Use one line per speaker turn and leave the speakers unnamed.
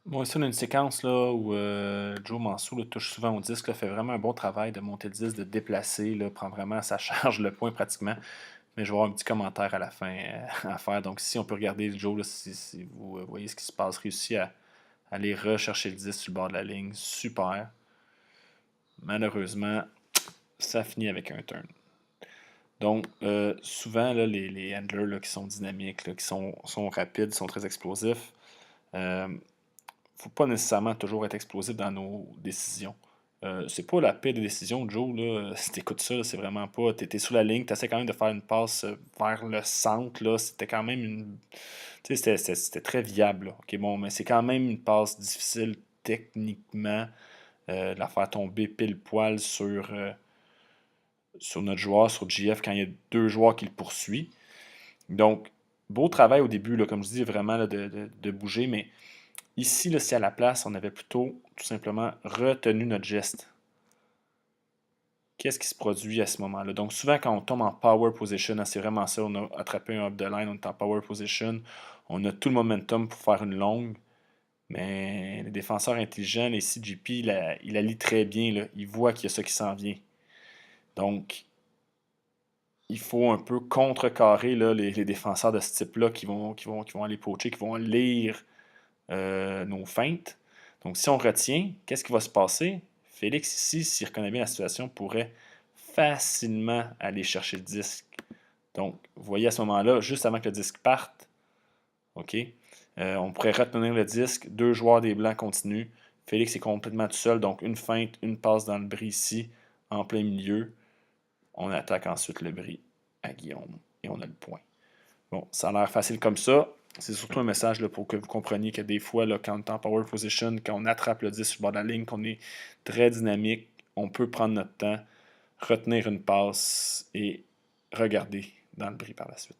Moi, ça, on a une séquence là, où Joe Mansour là, touche souvent au disque, là, fait vraiment un bon travail de monter le disque, de déplacer, là, prend vraiment sa charge le point pratiquement. Mais je vais avoir un petit commentaire à la fin à faire. Donc, si on peut regarder Joe, là, si vous voyez ce qui se passe, réussi à aller rechercher le disque sur le bord de la ligne, super. Malheureusement, ça finit avec un turn. Donc, souvent, là, les handlers là, qui sont dynamiques, là, qui sont rapides, sont très explosifs, euh, faut pas nécessairement toujours être explosif dans nos décisions. C'est pas la paix des décisions, Joe. Là, si t'écoutes ça, c'est vraiment pas. T'es sur la ligne, t'essaies quand même de faire une passe vers le centre. Là, c'était quand même une. Tu sais, c'était très viable. Là. Ok, bon, mais c'est quand même une passe difficile techniquement de la faire tomber pile poil sur notre joueur, sur GF, quand il y a deux joueurs qui le poursuivent. Donc, beau travail au début, là, comme je dis, vraiment là, de bouger, mais ici, là, si à la place, on avait plutôt tout simplement retenu notre geste, qu'est-ce qui se produit à ce moment-là? Donc, souvent, quand on tombe en power position, c'est vraiment ça, on a attrapé un up the line, on est en power position, on a tout le momentum pour faire une longue, mais les défenseurs intelligents, les CGP, il la lit très bien, là, il voit qu'il y a ça qui s'en vient. Donc, il faut un peu contrecarrer là, les défenseurs de ce type-là qui vont aller poacher, qui vont lire nos feintes. Donc, si on retient, qu'est-ce qui va se passer? Félix, ici, s'il reconnaît bien la situation, pourrait facilement aller chercher le disque. Donc, vous voyez à ce moment-là, juste avant que le disque parte, OK, on pourrait retenir le disque. Deux joueurs des Blancs continuent. Félix est complètement tout seul. Donc, une feinte, une passe dans le bris ici, en plein milieu. On attaque ensuite le bris à Guillaume. Et on a le point. Bon, ça a l'air facile comme ça. C'est surtout un message là, pour que vous compreniez que des fois, là, quand on est en power position, quand on attrape le 10 sur le bord de la ligne, qu'on est très dynamique, on peut prendre notre temps, retenir une passe et regarder dans le bris par la suite.